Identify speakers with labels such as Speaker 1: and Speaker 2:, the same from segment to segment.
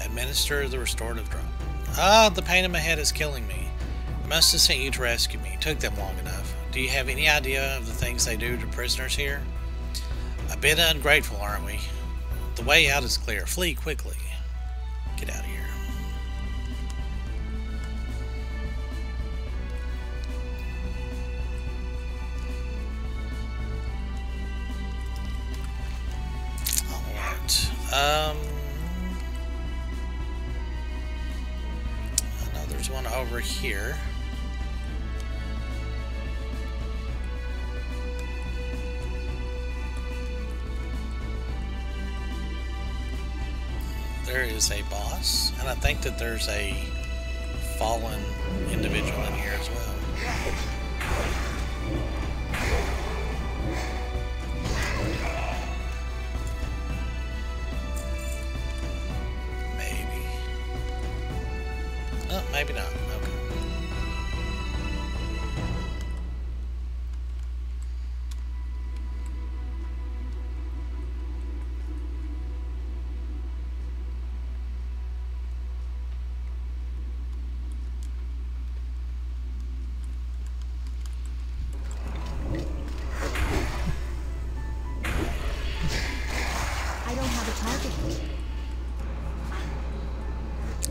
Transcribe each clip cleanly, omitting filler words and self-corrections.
Speaker 1: Administer the restorative drop. Ah, the pain in my head is killing me. I must have sent you to rescue me. It took them long enough. Do you have any idea of the things they do to prisoners here? A bit ungrateful, aren't we? The way out is clear. Flee quickly. Get out of here. Alright. I know there's one over here. There is a boss, and I think that there's a fallen individual in here as well. Maybe. Oh, maybe not. Okay.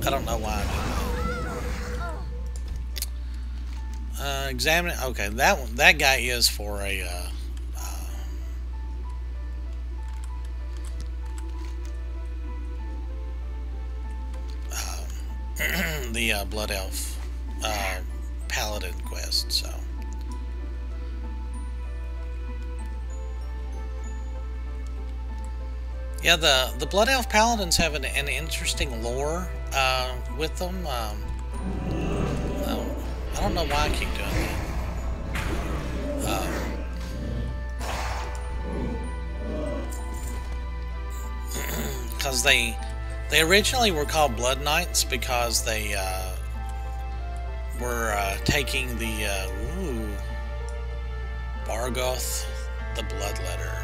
Speaker 1: I don't know why I did that. Examine it. Okay, that guy is for a the Blood Elf Paladin quest. So. Yeah, the Blood Elf Paladins have an interesting lore with them. I don't know why I keep doing that. Because they originally were called Blood Knights because they were taking the Bargoth, the Bloodletter.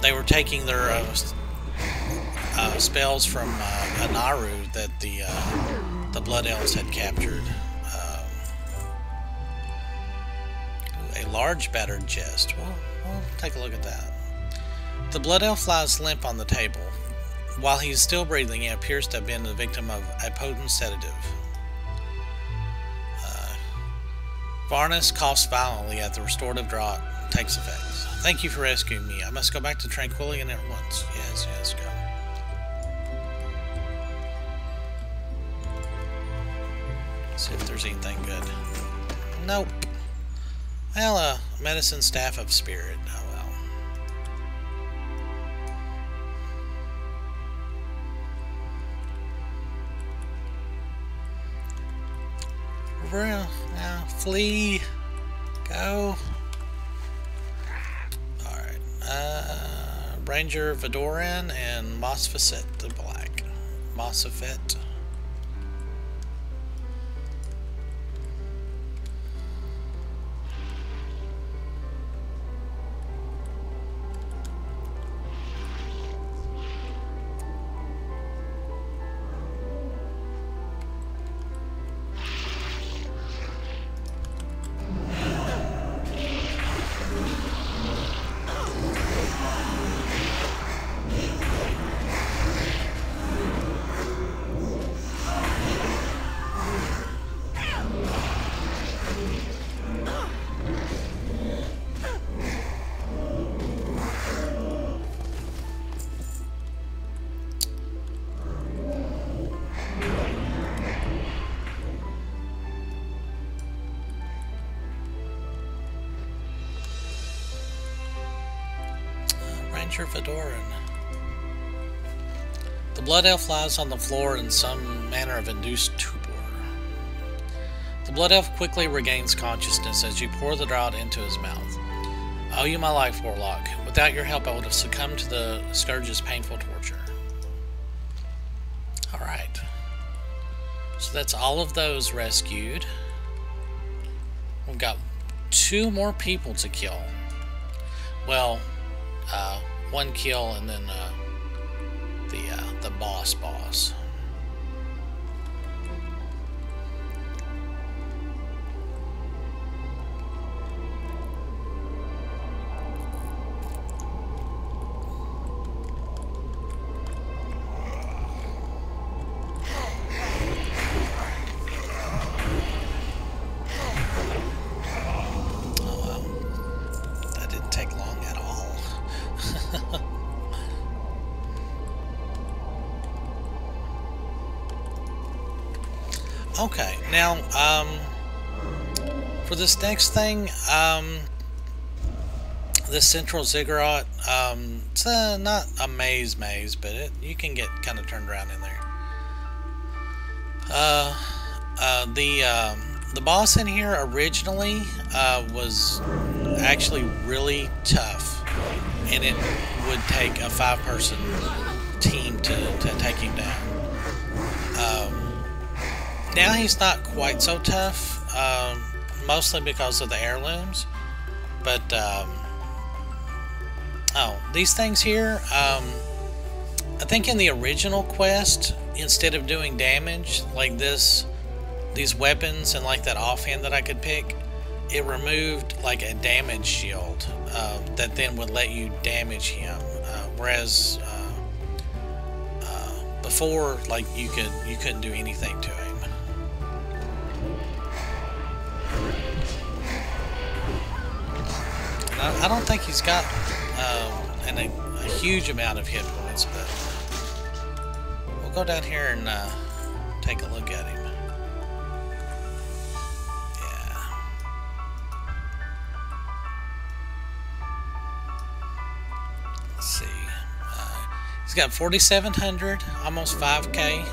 Speaker 1: They were taking their spells from Anaru that the Blood Elves had captured. A large battered chest. Well, we'll take a look at that. The Blood Elf lies limp on the table. While he is still breathing, he appears to have been the victim of a potent sedative. Varnus coughs violently as the restorative draught takes effect. Thank you for rescuing me. I must go back to Tranquility at once. Yes, go. See if there's anything good. Nope. Well, medicine staff of spirit. Oh well. Flee. Go. Alright. Ranger Vidoran and Mosfet the Black. Mosfet. Vidoran. The Blood Elf lies on the floor in some manner of induced torpor. The Blood Elf quickly regains consciousness as you pour the draught into his mouth. I owe you my life, Warlock. Without your help, I would have succumbed to the Scourge's painful torture. Alright. So that's all of those rescued. We've got 2 more people to kill. Well, 1 kill and then the boss. Okay, now, for this next thing, the central ziggurat, it's not a maze, but you can get kind of turned around in there. The boss in here originally was actually really tough, and it would take a 5-person team to take him down. Now he's not quite so tough, mostly because of the heirlooms, but oh, these things here, I think in the original quest, instead of doing damage like this, these weapons and like that offhand that I could pick, it removed like a damage shield that then would let you damage him, whereas before, like, you couldn't do anything to him. I don't think he's got a huge amount of hit points, but we'll go down here and take a look at him. Yeah. Let's see. He's got 4,700, almost 5K.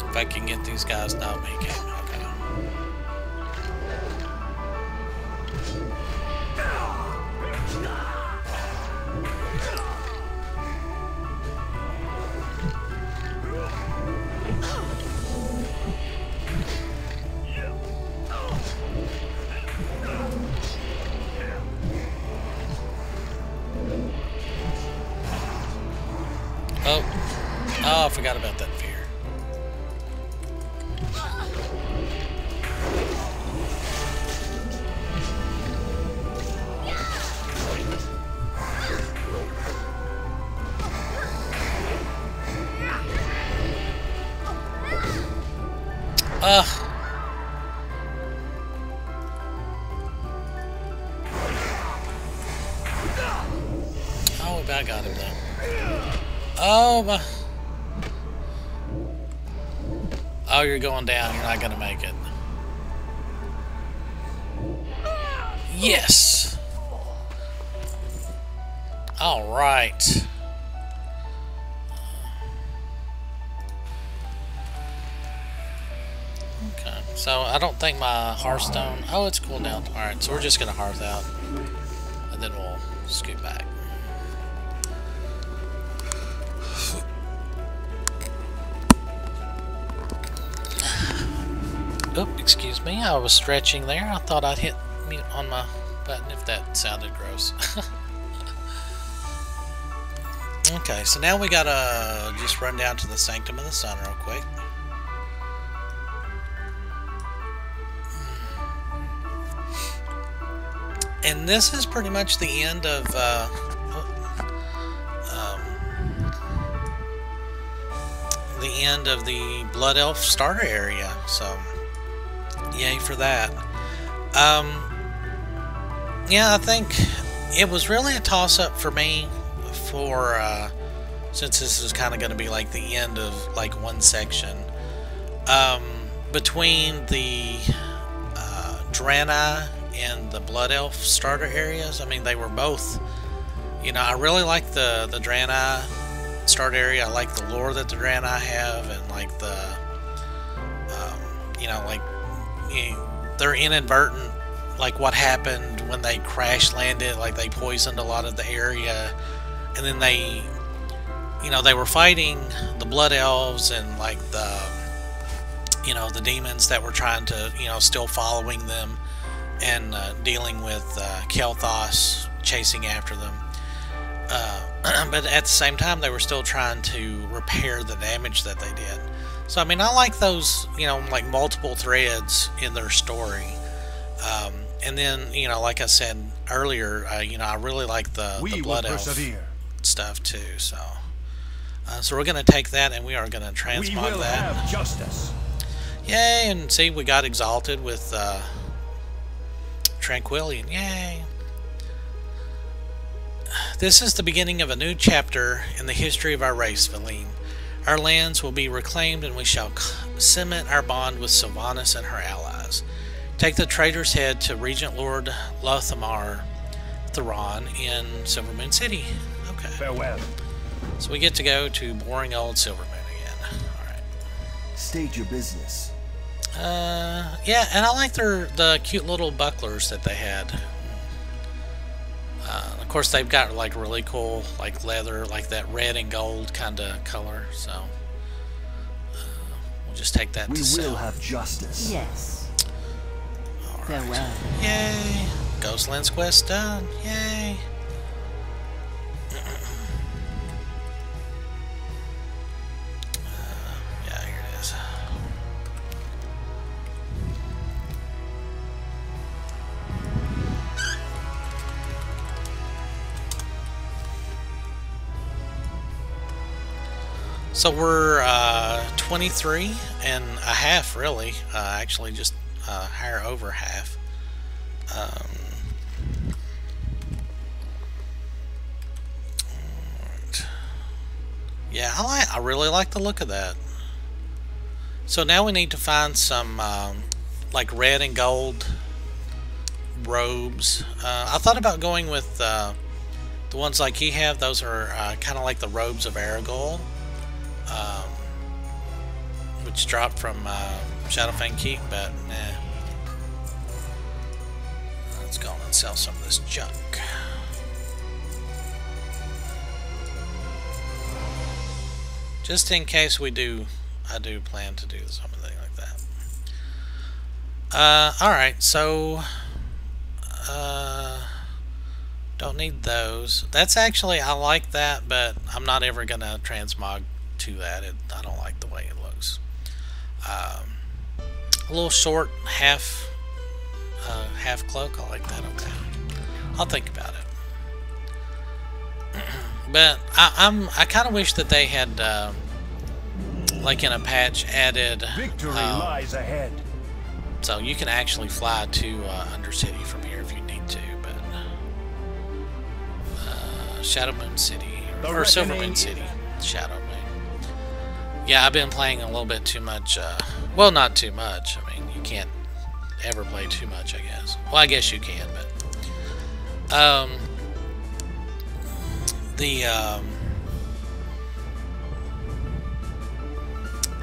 Speaker 1: If I can get these guys, no, he can. Okay. Oh, I forgot about that fear. Oh, I got him though. Oh my. Oh, you're going down. You're not gonna make it. Yes. All right. Okay. So I don't think my Hearthstone. Oh, it's cooled down. All right. So we're just gonna Hearth out, and then we'll scoot back. Oh, excuse me, I was stretching there. I thought I'd hit mute on my button if that sounded gross. Okay, so now we gotta just run down to the Sanctum of the Sun real quick. And this is pretty much the end of the Blood Elf starter area, so yay for that. Yeah, I think it was really a toss-up for me for since this is kind of going to be like the end of like one section between the Draenei and the Blood Elf starter areas. I mean, they were both, you know, I really like the Draenei start area. I like the lore that the Draenei have, and like the you know, like, you know, they're inadvertent, like what happened when they crash landed, like they poisoned a lot of the area, and then they, you know, they were fighting the Blood Elves and like the you know, the demons that were trying to, you know, still following them, and dealing with Kel'Thas chasing after them. But at the same time, they were still trying to repair the damage that they did. So, I mean, I like those, you know, like multiple threads in their story. And then, you know, like I said earlier, you know, I really like the Blood Elf stuff too. So, so we're going to take that and we are going to transmog that.
Speaker 2: Have justice.
Speaker 1: Yay! And see, we got exalted with Tranquillian. Yay! This is the beginning of a new chapter in the history of our race, Valine. Our lands will be reclaimed and we shall cement our bond with Sylvanas and her allies. Take the traitor's head to Regent Lord Lothamar Theron in Silvermoon City. Okay.
Speaker 2: Farewell.
Speaker 1: So we get to go to boring old Silvermoon again. Alright.
Speaker 3: State your business.
Speaker 1: Yeah, and I like the cute little bucklers that they had. Of course, they've got like really cool, like leather, like that red and gold kind of color. So we'll just take that.
Speaker 3: We
Speaker 1: to
Speaker 3: will
Speaker 1: sell.
Speaker 3: have justice.
Speaker 4: Yes.
Speaker 1: All right.
Speaker 4: Farewell.
Speaker 1: Yay! Ghostlands quest done. Yay! Yeah, here it is. So we're 23 and a half, really. Actually, just higher over half. Yeah, I really like the look of that. So now we need to find some like red and gold robes. I thought about going with the ones like you have. Those are kind of like the robes of Aragorn. Which dropped from Shadowfang Keep, but nah. Let's go and sell some of this junk. Just in case we do, I do plan to do something like that. Alright, so don't need those. That's actually, I like that, but I'm not ever gonna transmog to that. I don't like the way it looks. A little short half cloak. I like that. Okay, I'll think about it. But I kind of wish that they had like in a patch added
Speaker 2: Victory lies ahead.
Speaker 1: so you can actually fly to Undercity from here if you need to. But Shadowmoon City or Silvermoon City, Shadowmoon. Yeah, I've been playing a little bit too much. Well, not too much. I mean, you can't ever play too much, I guess. Well, I guess you can, but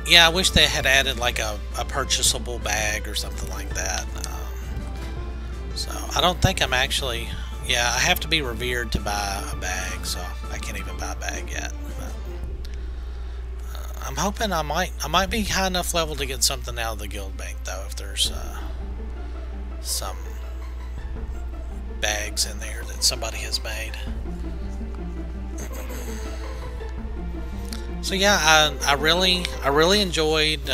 Speaker 1: yeah, I wish they had added like a purchasable bag or something like that. So I don't think I'm actually. Yeah, I have to be revered to buy a bag, so I can't even buy a bag yet. I'm hoping I might be high enough level to get something out of the guild bank though, if there's some bags in there that somebody has made. So yeah, I really enjoyed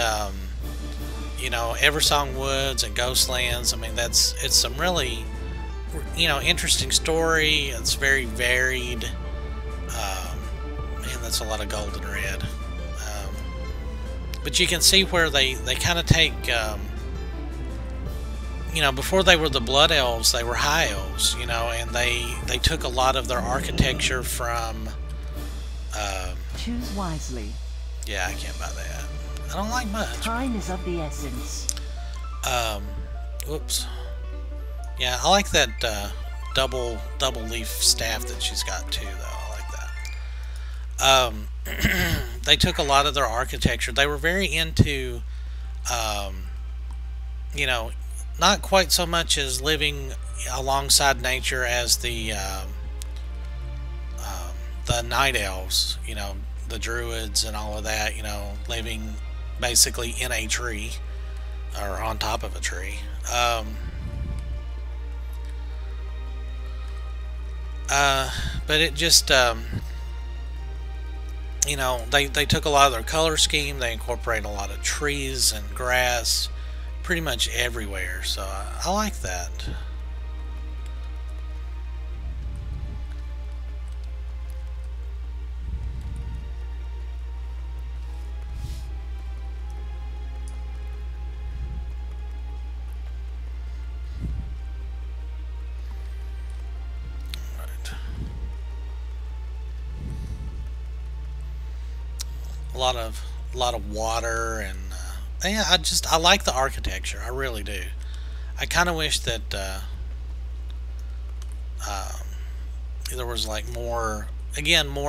Speaker 1: you know, Eversong Woods and Ghostlands. I mean, it's some really, you know, interesting story. It's very varied. Man, that's a lot of gold and red. But you can see where they kind of take, you know, before they were the Blood Elves, they were High Elves, you know, and they took a lot of their architecture from.
Speaker 4: Choose wisely.
Speaker 1: Yeah, I can't buy that. I don't like much.
Speaker 4: Time is of the essence.
Speaker 1: Whoops. Yeah, I like that double leaf staff that she's got too, though. I like that. They took a lot of their architecture. They were very into, you know, not quite so much as living alongside nature as the Night Elves, you know, the Druids and all of that, you know, living basically in a tree, or on top of a tree. But it just, you know, they took a lot of their color scheme. They incorporate a lot of trees and grass pretty much everywhere. So I like that. A lot of water, and yeah, I like the architecture. I really do. I kind of wish that there was like more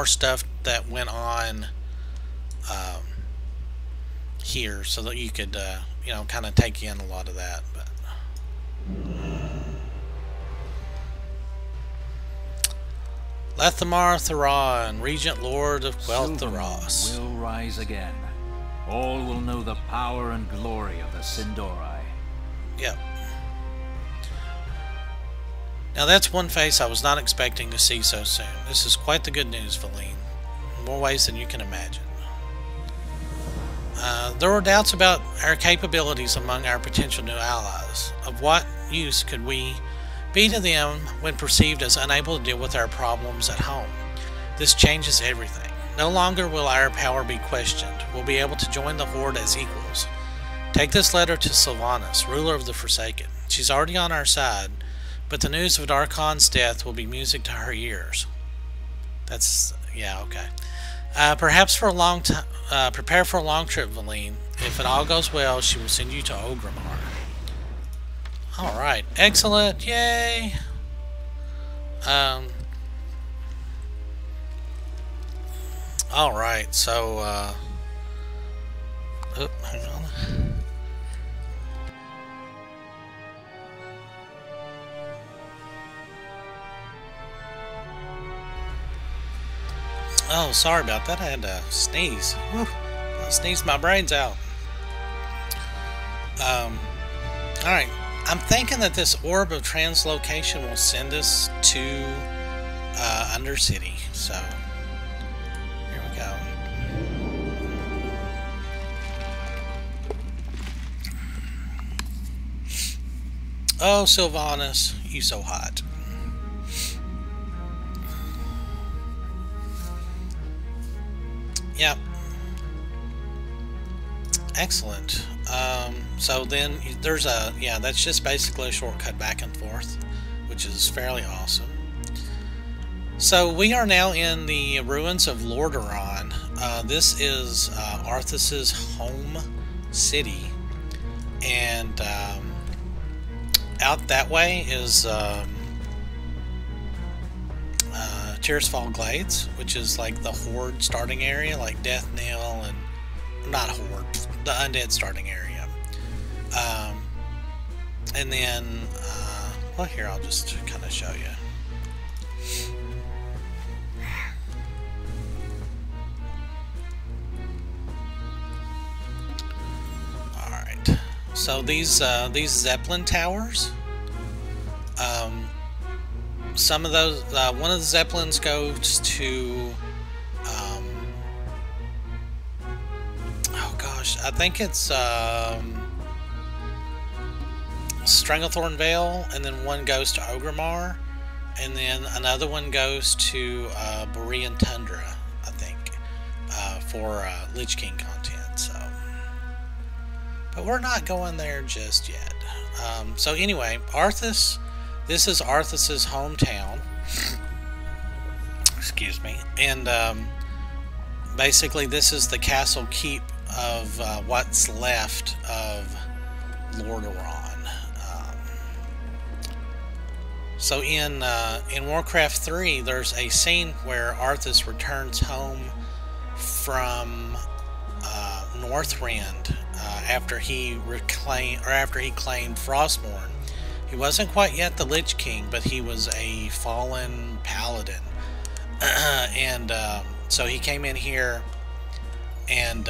Speaker 1: stuff that went on here, so that you could you know, kind of take in a lot of that. But Lethamar Theron, Regent Lord of Quel'Thalas,
Speaker 2: will rise again. All will know the power and glory of the Sindori.
Speaker 1: Yep. Now that's one face I was not expecting to see so soon. This is quite the good news, Valine. In more ways than you can imagine. There were doubts about our capabilities among our potential new allies. Of what use could we be to them when perceived as unable to deal with our problems at home? This changes everything. No longer will our power be questioned. We'll be able to join the Horde as equals. Take this letter to Sylvanas, ruler of the Forsaken. She's already on our side, but the news of Dar Khan's death will be music to her ears. That's, yeah, okay. Perhaps for a long time, prepare for a long trip, Valine. If it all goes well, she will send you to Ogrimmar. Alright, excellent, yay! Alright, so, oh, hang on. Oh, sorry about that. I had to sneeze. Whew. I sneezed my brains out. Alright. I'm thinking that this orb of translocation will send us to Undercity. So, here we go. Oh, Sylvanas, you so hot. Yep. Excellent. So then there's a, yeah, that's just basically a shortcut back and forth, which is fairly awesome. So we are now in the ruins of Lordaeron. This is Arthas's home city, and out that way is Tearsfall Glades, which is like the Horde starting area, like Death Knell, and not Horde, the Undead starting area. And then, well, here, I'll just kind of show you. Alright, so these Zeppelin towers, some of those, one of the Zeppelins goes to, oh gosh, I think it's Stranglethorn Vale, and then one goes to Ogrimmar, and then another one goes to Borean Tundra, I think, for Lich King content. So, but we're not going there just yet. So anyway, Arthas. This is Arthas's hometown. Excuse me. And basically, this is the castle keep of what's left of Lordaeron. So in Warcraft 3, there's a scene where Arthas returns home from Northrend after he claimed Frostmourne. He wasn't quite yet the Lich King, but he was a fallen paladin. And so he came in here and